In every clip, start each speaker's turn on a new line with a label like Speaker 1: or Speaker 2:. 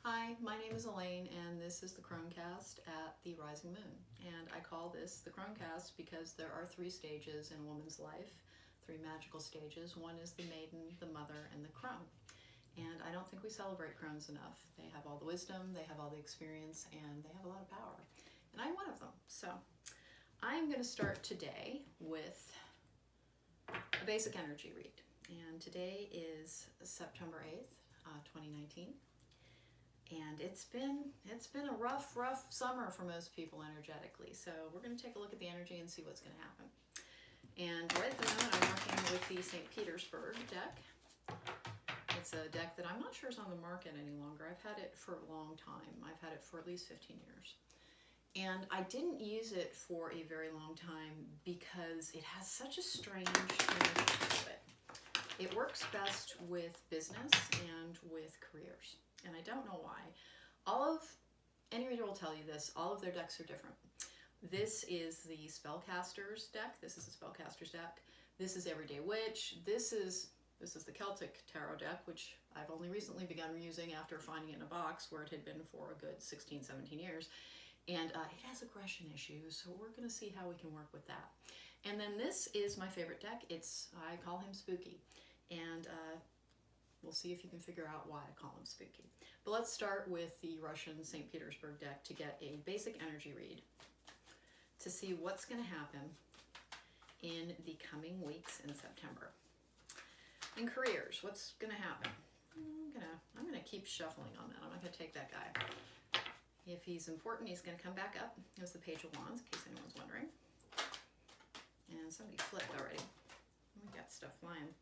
Speaker 1: Hi, my name is Elaine, and this is the Cronecast at the Rising Moon. And I call this the Cronecast because there are three stages in a woman's life, three magical stages. One is the maiden, the mother, and the crone. And I don't think we celebrate crones enough. They have all the wisdom, they have all the experience, and they have a lot of power. And I'm one of them. So I'm going to start today with a basic energy read. And today is September 8th, 2019. And it's been a rough summer for most people energetically. So we're going to take a look at the energy and see what's going to happen. And right at the moment, I'm working with the St. Petersburg deck. It's a deck that I'm not sure is on the market any longer. I've had it for a long time. I've had it for at least 15 years. And I didn't use it for a very long time because it has such a strange energy to it. It works best with business and with careers. And I don't know why. Any reader will tell you this, all of their decks are different. This is the Spellcasters deck. This is the Spellcasters deck. This is Everyday Witch. This is the Celtic Tarot deck, which I've only recently begun using after finding it in a box where it had been for a good 16, 17 years. And it has aggression issues, so we're going to see how we can work with that. And then this is my favorite deck. I call him Spooky. And we'll see if you can figure out why I call him Spooky. But let's start with the Russian St. Petersburg deck to get a basic energy read to see what's going to happen in the coming weeks in September. In careers, what's going to happen? I'm gonna keep shuffling on that. I'm not going to take that guy. If he's important, he's going to come back up. There's the Page of Wands, in case anyone's wondering. And somebody flipped already. We got stuff flying.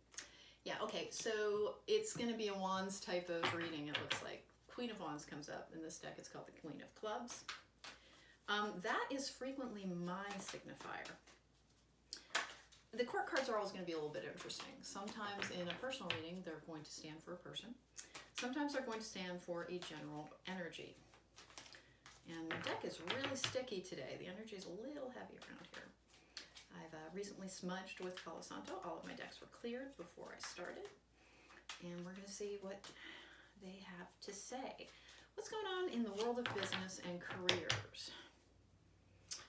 Speaker 1: Yeah, okay, so it's going to be a Wands type of reading, it looks like. Queen of Wands comes up. In this deck, it's called the Queen of Clubs. That is frequently my signifier. The court cards are always going to be a little bit interesting. Sometimes in a personal reading, they're going to stand for a person. Sometimes they're going to stand for a general energy. And the deck is really sticky today. The energy is a little heavy around here. I've recently smudged with Palo Santo. All of my decks were cleared before I started. And we're going to see what they have to say. What's going on in the world of business and careers?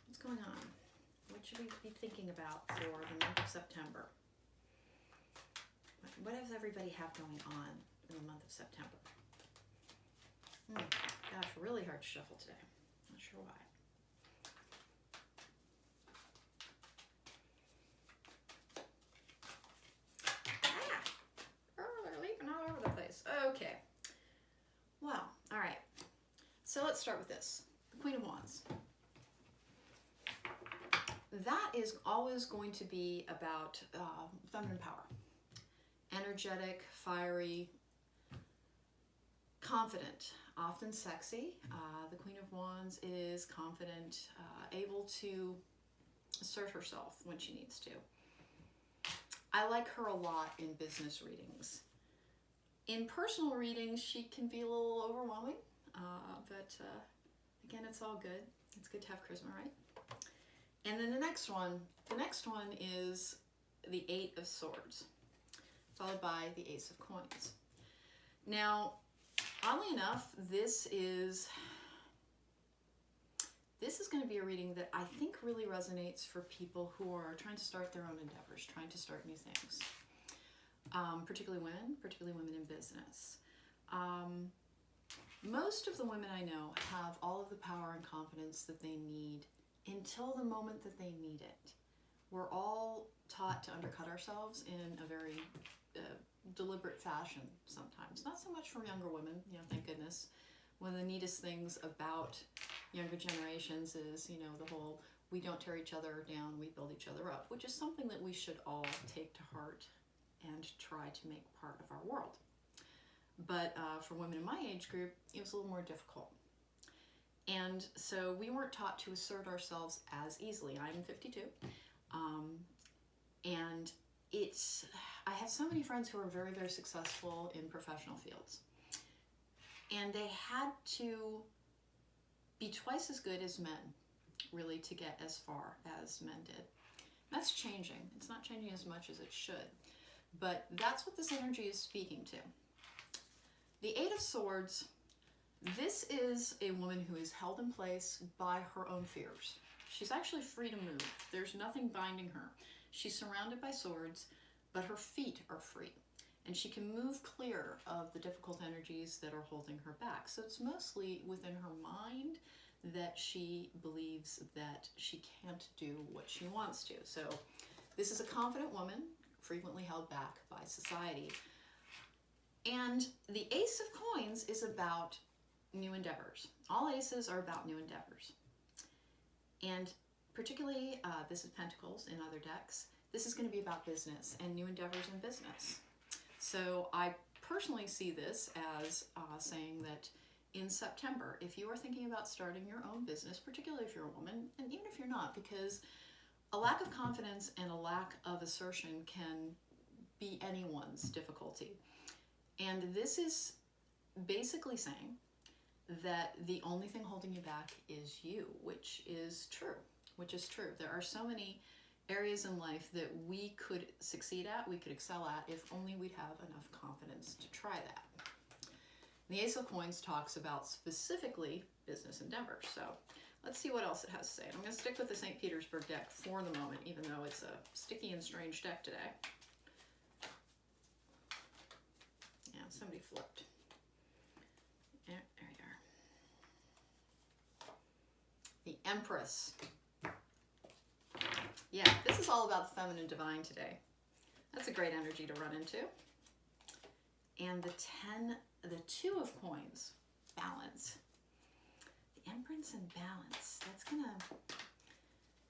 Speaker 1: What's going on? What should we be thinking about for the month of September? What does everybody have going on in the month of September? Gosh, really hard to shuffle today. Not sure why. They're leaping all over the place. Okay. Well, all right. So let's start with this. The Queen of Wands. That is always going to be about feminine power. Energetic, fiery, confident, often sexy. The Queen of Wands is confident, able to assert herself when she needs to. I like her a lot in business readings. In personal readings, she can be a little overwhelming, but again, it's all good. It's good to have charisma, right? And then the next one is the Eight of Swords, followed by the Ace of Coins. Now, oddly enough, this is going to be a reading that I think really resonates for people who are trying to start their own endeavors, trying to start new things. Particularly women in business. Most of the women I know have all of the power and confidence that they need until the moment that they need it. We're all taught to undercut ourselves in a very deliberate fashion sometimes. Not so much from younger women, thank goodness. One of the neatest things about younger generations is, the whole we don't tear each other down, we build each other up, which is something that we should all take to heart and try to make part of our world. But for women in my age group, it was a little more difficult. And so we weren't taught to assert ourselves as easily. I'm 52. And I have so many friends who are very, very successful in professional fields. And they had to be twice as good as men, really, to get as far as men did. That's changing. It's not changing as much as it should. But that's what this energy is speaking to. The Eight of Swords, This is a woman who is held in place by her own fears. She's actually free to move. There's nothing binding her. She's surrounded by swords, but her feet are free. And she can move clear of the difficult energies that are holding her back. So it's mostly within her mind that she believes that she can't do what she wants to. So this is a confident woman, frequently held back by society. And the Ace of Coins is about new endeavors. All aces are about new endeavors. And particularly, this is Pentacles in other decks. This is going to be about business and new endeavors in business. So I personally see this as saying that in September, if you are thinking about starting your own business, particularly if you're a woman, and even if you're not, because a lack of confidence and a lack of assertion can be anyone's difficulty. And this is basically saying that the only thing holding you back is you, which is true. There are so many areas in life that we could succeed at, we could excel at, if only we'd have enough confidence to try that. The Ace of Coins talks about specifically business endeavors. So let's see what else it has to say. I'm going to stick with the St. Petersburg deck for the moment, even though it's a sticky and strange deck today. Yeah, somebody flipped. Yeah, there you are. The Empress. Yeah, this is all about the feminine divine today. That's a great energy to run into. And the Two of Coins, balance. The Empress and balance.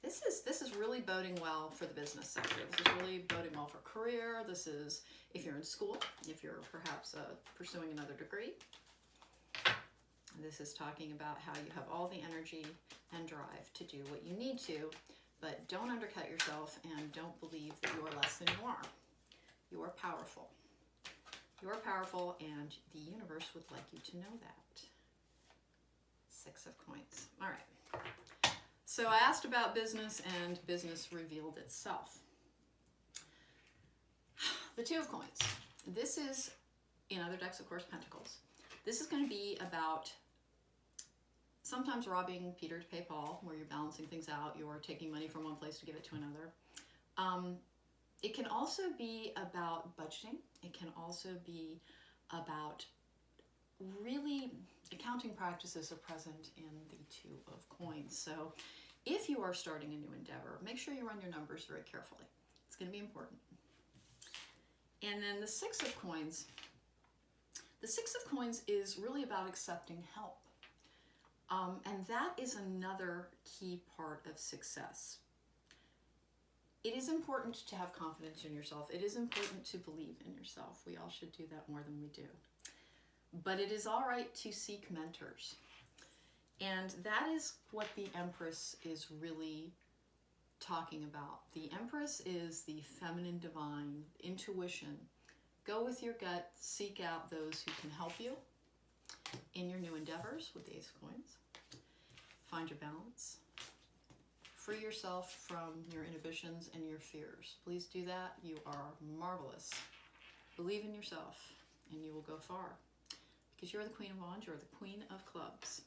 Speaker 1: This is really boding well for the business sector. This is really boding well for career. This is if you're in school, if you're perhaps pursuing another degree. This is talking about how you have all the energy and drive to do what you need to, but don't undercut yourself and don't believe that you are less than you are. You are powerful. You are powerful, and the universe would like you to know that. Six of Coins. All right. So I asked about business, and business revealed itself. The Two of Coins. This is, in other decks, of course, Pentacles. This is going to be about sometimes robbing Peter to pay Paul, where you're balancing things out. You're taking money from one place to give it to another. It can also be about budgeting. It can also be about really accounting practices are present in the Two of Coins. So if you are starting a new endeavor, make sure you run your numbers very carefully. It's going to be important. And then the Six of Coins. The Six of Coins is really about accepting help. And that is another key part of success. It is important to have confidence in yourself. It is important to believe in yourself. We all should do that more than we do. But it is all right to seek mentors. And that is what the Empress is really talking about. The Empress is the feminine divine, intuition. Go with your gut, seek out those who can help you in your new endeavors with the Ace of Coins. Find your balance. Free yourself from your inhibitions and your fears. Please do that. You are marvelous. Believe in yourself and you will go far. Because you're the Queen of Wands, you're the Queen of Clubs.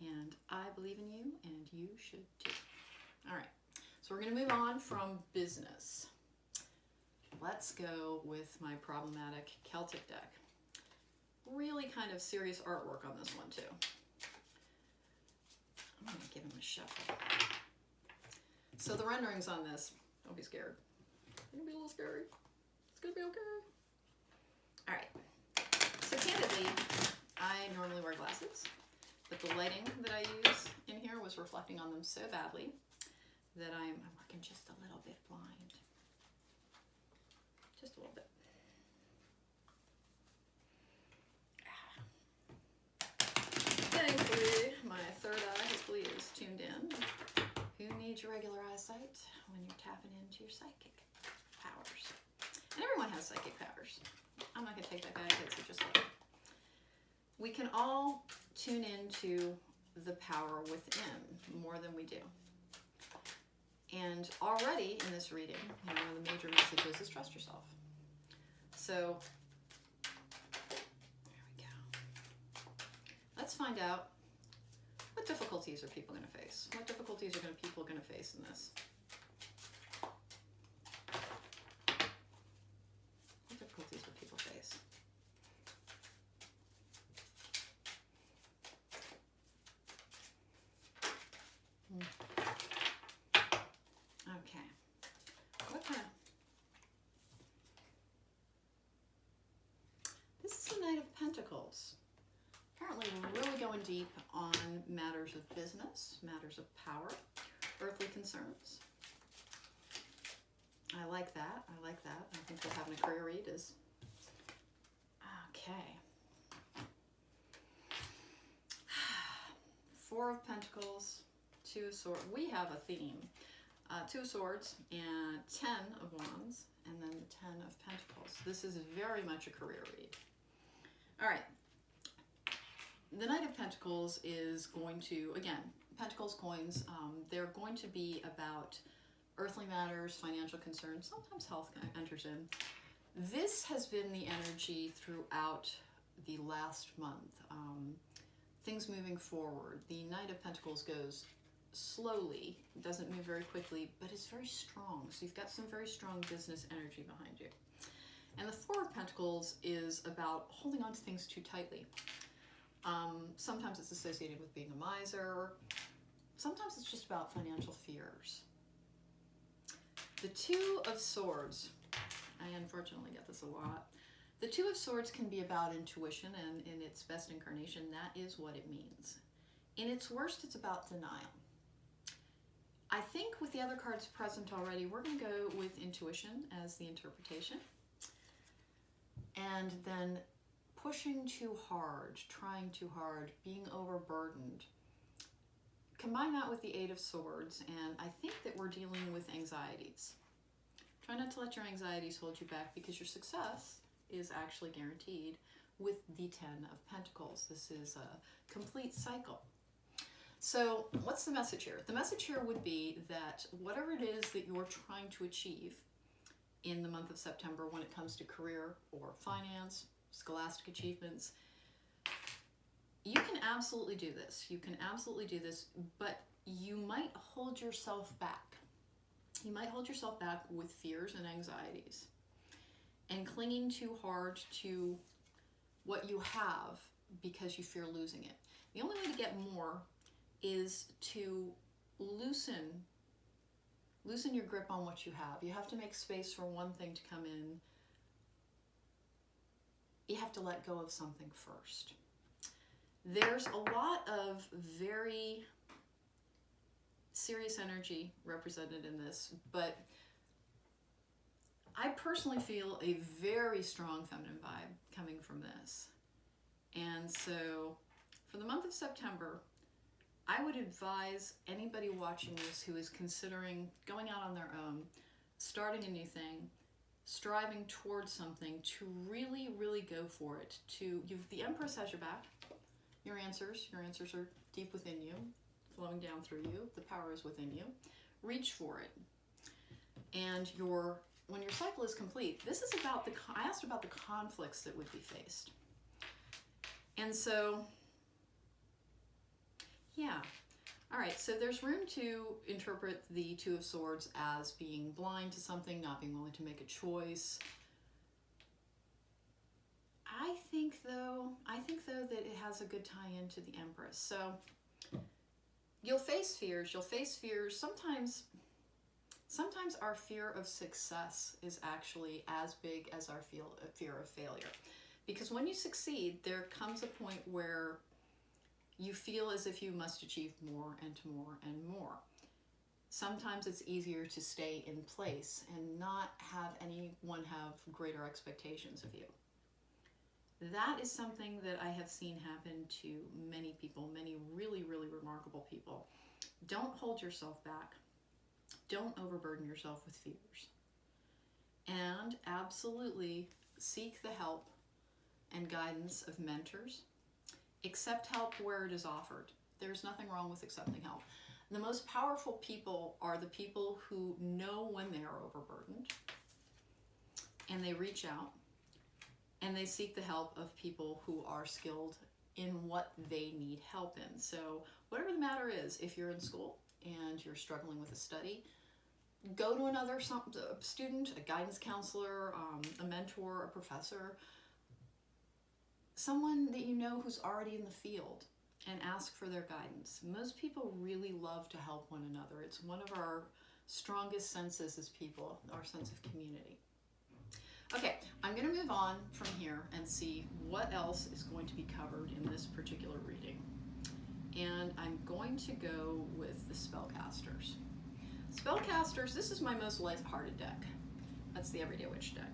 Speaker 1: And I believe in you and you should too. All right, so we're going to move on from business. Let's go with my problematic Celtic deck. Really kind of serious artwork on this one too. I'm going to give him a shuffle. So the renderings on this, don't be scared. It's going to be a little scary. It's going to be okay. All right. So candidly, I normally wear glasses, but the lighting that I use in here was reflecting on them so badly that I'm working just a little bit blind. Just a little bit. Thankfully, my third eye hopefully is tuned in. Who needs your regular eyesight when you're tapping into your psychic powers? And everyone has psychic powers. I'm not going to take that guy because it's just like we can all tune into the power within more than we do. And already in this reading, you know, the major message is trust yourself. So, there we go. find out, what difficulties are people going to face? What difficulties are people going to face in this? What difficulties will people face? Okay. What kind of... This is the Knight of Pentacles. Apparently we're really going deep on matters of business, matters of power, earthly concerns. I like that. I like that. I think that having a career read is... Okay. Four of Pentacles, Two of Swords. We have a theme. Two of Swords and 10 of Wands, and then the 10 of Pentacles. This is very much a career read. All right. The Knight of Pentacles is going to, again, Pentacles coins, they're going to be about earthly matters, financial concerns, sometimes health enters in. This has been the energy throughout the last month. Things moving forward. The Knight of Pentacles goes slowly, doesn't move very quickly, but is very strong. So you've got some very strong business energy behind you. And the Four of Pentacles is about holding on to things too tightly. Sometimes it's associated with being a miser. Sometimes it's just about financial fears. The Two of Swords, I unfortunately get this a lot. The Two of Swords can be about intuition, and in its best incarnation, that is what it means. In its worst, it's about denial. I think with the other cards present already, we're going to go with intuition as the interpretation. And then pushing too hard, trying too hard, being overburdened. Combine that with the Eight of Swords, and I think that we're dealing with anxieties. Try not to let your anxieties hold you back, because your success is actually guaranteed with the 10 of Pentacles. This is a complete cycle. So what's the message here? The message here would be that whatever it is that you're trying to achieve in the month of September when it comes to career or finance, scholastic achievements, you can absolutely do this. You can absolutely do this, but you might hold yourself back. You might hold yourself back with fears and anxieties and clinging too hard to what you have because you fear losing it. The only way to get more is to loosen your grip on what you have. You have to make space for one thing to come in. You have to let go of something first. There's a lot of very serious energy represented in this, but I personally feel a very strong feminine vibe coming from this. And so for the month of September, I would advise anybody watching this who is considering going out on their own, starting a new thing, striving towards something, to really, really go for it. The Empress has your back. Your answers are deep within you, flowing down through you. The power is within you. Reach for it. And when your cycle is complete, this is about I asked about the conflicts that would be faced. And so, yeah. All right, so there's room to interpret the Two of Swords as being blind to something, not being willing to make a choice. I think though that it has a good tie into the Empress. So you'll face fears. Sometimes our fear of success is actually as big as our fear of failure. Because when you succeed, there comes a point where you feel as if you must achieve more and more and more. Sometimes it's easier to stay in place and not have anyone have greater expectations of you. That is something that I have seen happen to many people, many really, really remarkable people. Don't hold yourself back. Don't overburden yourself with fears. And absolutely seek the help and guidance of mentors. Accept help where it is offered. There's nothing wrong with accepting help. The most powerful people are the people who know when they are overburdened, and they reach out and they seek the help of people who are skilled in what they need help in. So whatever the matter is, if you're in school and you're struggling with a study, go to another student, a guidance counselor, a mentor, a professor, someone that you know who's already in the field, and ask for their guidance. Most people really love to help one another. It's one of our strongest senses as people, our sense of community. Okay, I'm going to move on from here and see what else is going to be covered in this particular reading. And I'm going to go with the Spellcasters. Spellcasters, this is my most lighthearted deck. That's the Everyday Witch deck.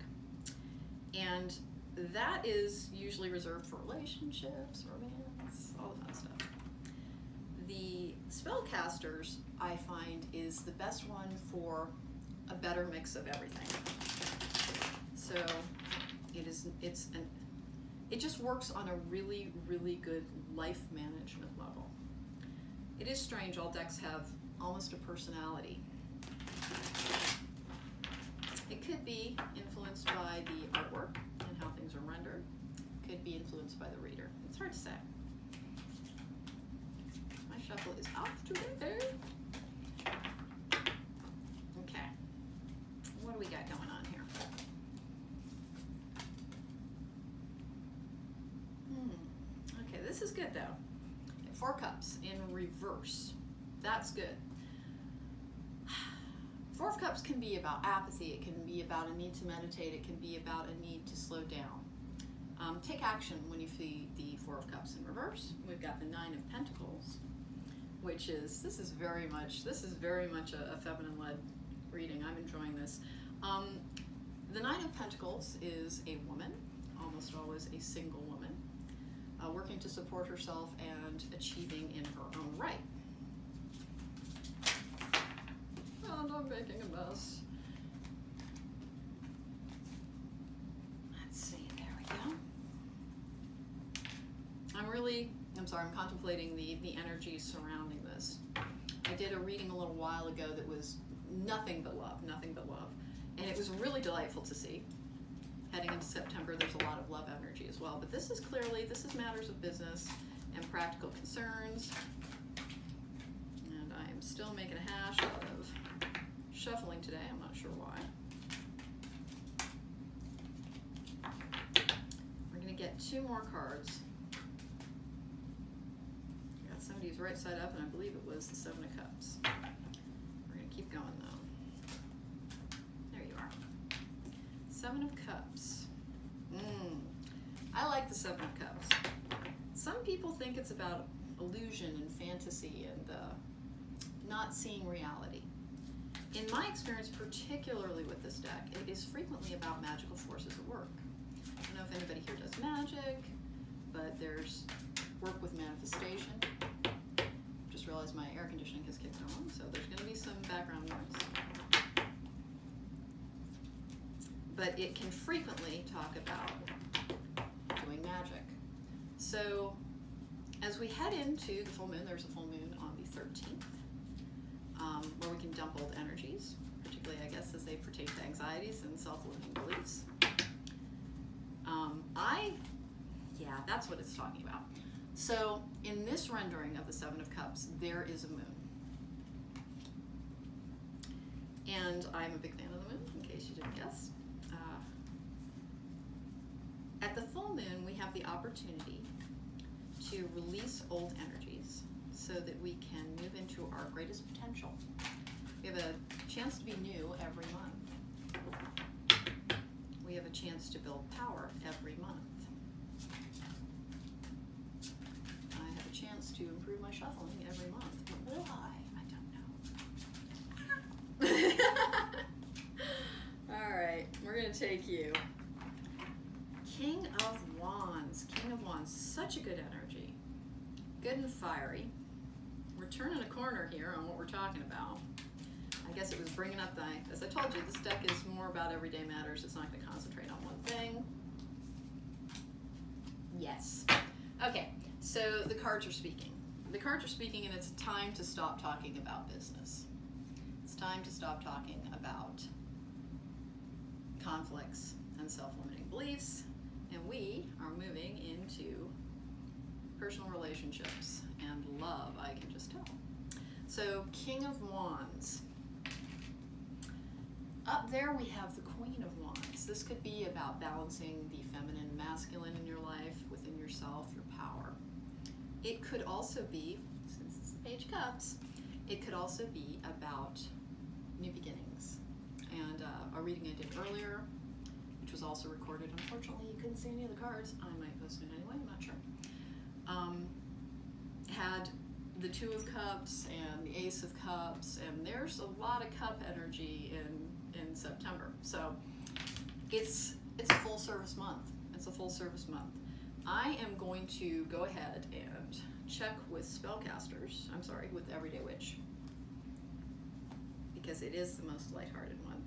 Speaker 1: And that is usually reserved for relationships, romance, all the fun stuff. The Spellcasters, I find, is the best one for a better mix of everything. So it just works on a really, really good life management level. It is strange, all decks have almost a personality. It could be influenced by the artwork and how things are rendered. It could be influenced by the reader. It's hard to say. My shuffle is off today. Okay, what do we got going on here? Okay, this is good though. 4 Cups in reverse. That's good. 4 of Cups can be about apathy. It can be about a need to meditate. It can be about a need to slow down. Take action when you see the 4 of Cups in reverse. We've got the 9 of Pentacles, which is, this is very much a feminine-led reading. I'm enjoying this. The 9 of Pentacles is a woman, almost always a single woman, working to support herself and achieving in her own right. And I'm making a mess. Let's see, there we go. I'm contemplating the energies surrounding this. I did a reading a little while ago that was nothing but love. And it was really delightful to see. Heading into September, there's a lot of love energy as well. But this is matters of business and practical concerns. And I am still making a hash out of shuffling today. I'm not sure why. We're going to get 2 more cards. I got somebody who's right side up, and I believe it was the 7 of Cups. We're going to keep going though. There you are. 7 of Cups. I like the 7 of Cups. Some people think it's about illusion and fantasy and not seeing reality. In my experience, particularly with this deck, it is frequently about magical forces at work. I don't know if anybody here does magic, but there's work with manifestation. Just realized my air conditioning has kicked on, so there's going to be some background noise. But it can frequently talk about doing magic. So as we head into the full moon, there's a full moon on the 13th. Where we can dump old energies, particularly, I guess, as they pertain to anxieties and self-limiting beliefs. Yeah, that's what it's talking about. So in this rendering of the 7 of Cups, there is a moon. And I'm a big fan of the moon, in case you didn't guess. At the full moon, we have the opportunity to release old energies so that we can move into our greatest potential. We have a chance to be new every month. We have a chance to build power every month. I have a chance to improve my shuffling every month. But will I? I don't know. All right, we're going to take you. King of Wands. King of Wands, such a good energy. Good and fiery. We're turning a corner here on what we're talking about. I guess it was bringing up as I told you, this deck is more about everyday matters. It's not going to concentrate on one thing. Yes. Okay, so the cards are speaking. The cards are speaking, and it's time to stop talking about business. It's time to stop talking about conflicts and self-limiting beliefs, and we are moving into interpersonal relationships and love, I can just tell. So, King of Wands. Up there we have the Queen of Wands. This could be about balancing the feminine and masculine in your life, within yourself, your power. It could also be, since it's the Page of Cups, it could also be about new beginnings. And a reading I did earlier, which was also recorded, unfortunately you couldn't see any of the cards, I might post it anyway, I'm not sure, had the Two of Cups and the Ace of Cups, and there's a lot of cup energy in September. So it's a full service month. It's a full service month. I am going to go ahead and check with spellcasters, with Everyday Witch, because it is the most lighthearted one.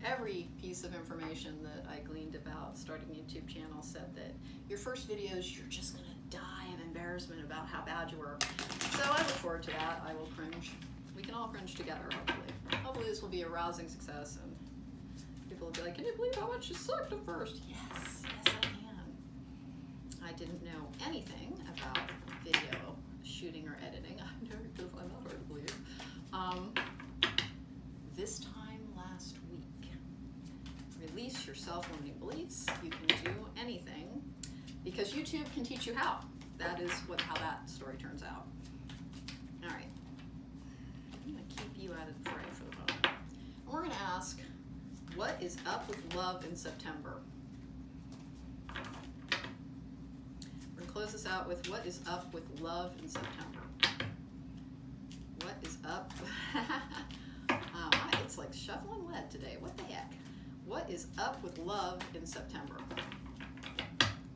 Speaker 1: Every piece of information that I gleaned about starting a YouTube channel said that your first videos, you're just gonna die of embarrassment about how bad you were. So I look forward to that. I will cringe. We can all cringe together, hopefully. Hopefully this will be a rousing success and people will be like, can you believe how much you sucked at first? Yes, I can. I didn't know anything about video shooting or editing. I know, because I'm not hard to believe. This time last week, release your self-limiting beliefs. You can do anything because YouTube can teach you how. That is how that story turns out. All right, I'm gonna keep you out of the fray for the moment. And we're gonna ask, what is up with love in September? We're gonna close this out with, what is up with love in September? What is up? It's like shuffling lead today. What the heck? What is up with love in September?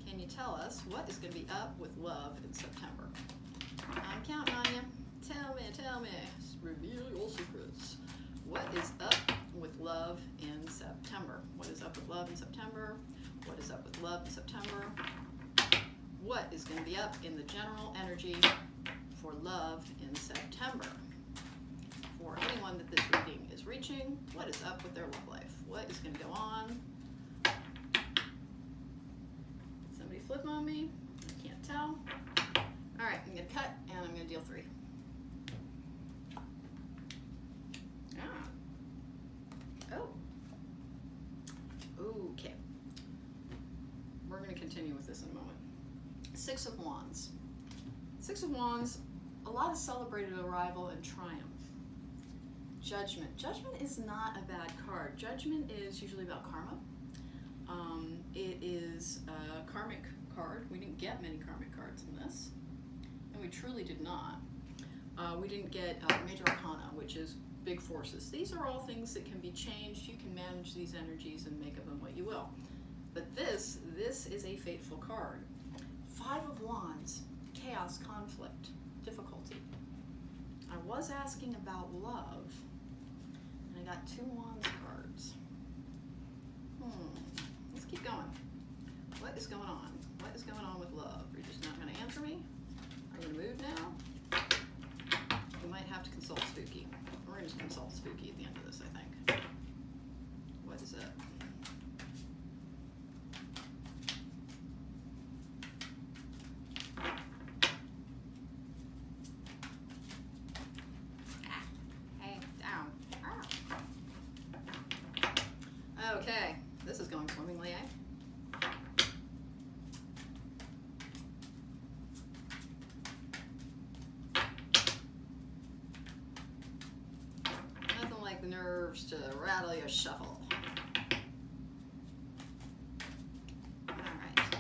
Speaker 1: Can you tell us what is going to be up with love in September? I'm counting on you. Tell me. Reveal your secrets. What is up with love in September? What is up with love in September? What is up with love in September? What is going to be up in the general energy for love in September? For anyone that this reading is reaching, what is up with their love life? What is going to go on? Somebody flip on me? I can't tell. All right, I'm going to cut and I'm going to deal 3. Oh. Okay. We're going to continue with this in a moment. 6 of Wands. 6 of Wands, a lot of celebrated arrival and triumph. Judgment. Judgment is not a bad card. Judgment is usually about karma. It is a karmic card. We didn't get many karmic cards in this, and we truly did not. We didn't get Major Arcana, which is big forces. These are all things that can be changed. You can manage these energies and make of them what you will. But this is a fateful card. 5 of Wands, chaos, conflict, difficulty. I was asking about love, and I got 2 Wands cards. Let's keep going. What is going on? What is going on with love? You're just not going to answer me? Are you in the mood now? We might have to consult Spooky. We're going to consult Spooky at the end of this, I think. What is it? Okay, this is going swimmingly, eh? Nothing like the nerves to rattle your shuffle. Alright.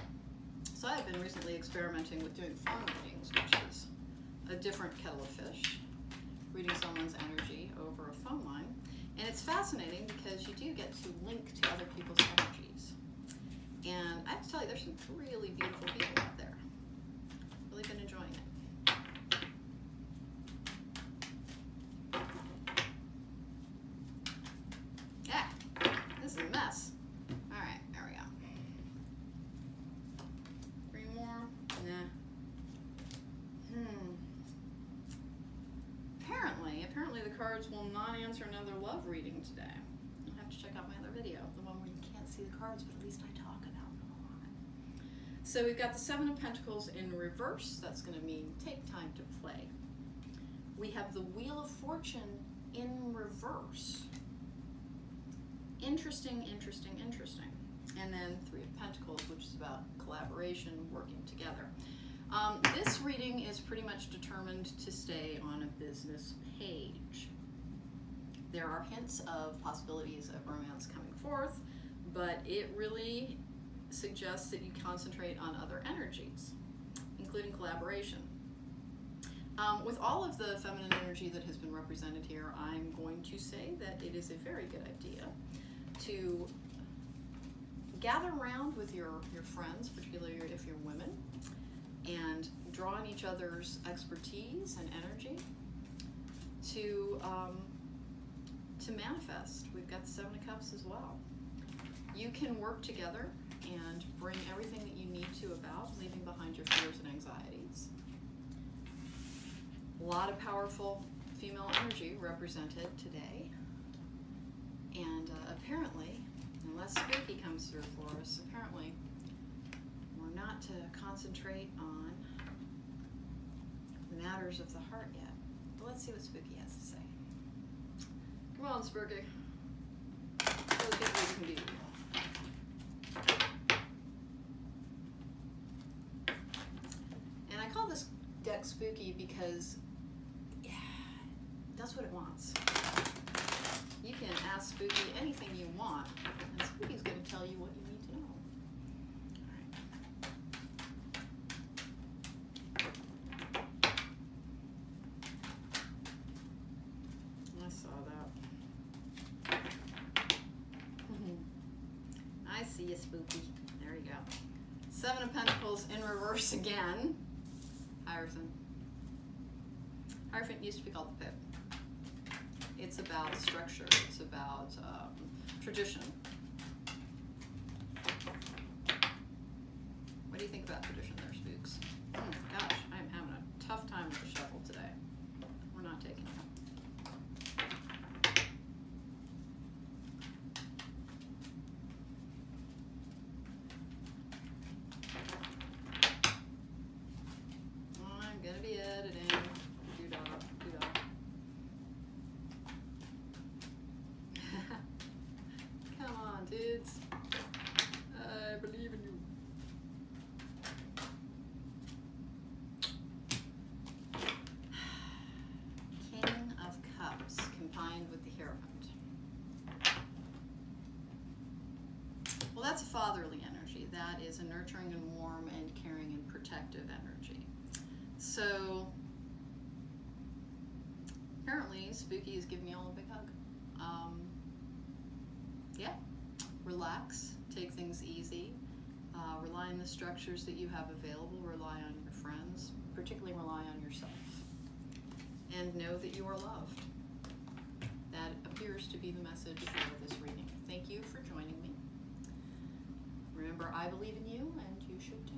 Speaker 1: So I've been recently experimenting with doing phone readings, which is a different kettle of fish. Reading someone's energy over a phone line. And it's fascinating because you do get to link to other people's energies. And I have to tell you, there's some really beautiful people out there. Really been enjoying it. Yeah, this is a mess. All right, there we go. 3 more? Nah. Apparently the cards will not answer another love reading today. You'll have have to check out my other video, the one where you can't see the cards, but at least I talk about them a lot. So we've got the Seven of Pentacles in reverse. That's going to mean take time to play. We have the Wheel of Fortune in reverse. Interesting, interesting, interesting. And then Three of Pentacles, which is about collaboration, working together. This reading is pretty much determined to stay on a business page. There are hints of possibilities of romance coming forth, but it really suggests that you concentrate on other energies, including collaboration. With all of the feminine energy that has been represented here, I'm going to say that it is a very good idea to gather around with your friends, particularly if you're women, and draw on each other's expertise and energy to manifest. We've got the Seven of Cups as well. You can work together and bring everything that you need to about, leaving behind your fears and anxieties. A lot of powerful female energy represented today. And apparently, unless spooky comes through for us, apparently we're not to concentrate on the matters of the heart yet. But let's see what spooky has to say. Come on, spooky. Let's get what we can do. And I call this deck spooky because that's what it wants. You can ask Spooky anything you want, and Spooky's going to tell you what you need to know. All right. I saw that. I see you, Spooky. There you go. Seven of Pentacles in reverse again. Hierophant. Hierophant used to be called the Pip. It's about structure. It's about tradition. What do you think about tradition there, Spooks? Gosh, I'm having a tough time with the shuffle today. We're not taking it. I'm gonna be editing. Come on, dudes. I believe in you. King of Cups combined with the Hierophant. Well, that's a fatherly energy. That is a nurturing and warm and caring and protective energy. So apparently Spooky is giving me all a big hug. Yeah, relax, take things easy, rely on the structures that you have available, rely on your friends, particularly rely on yourself, and know that you are loved. That appears to be the message for this reading. Thank you for joining me. Remember, I believe in you, and you should too.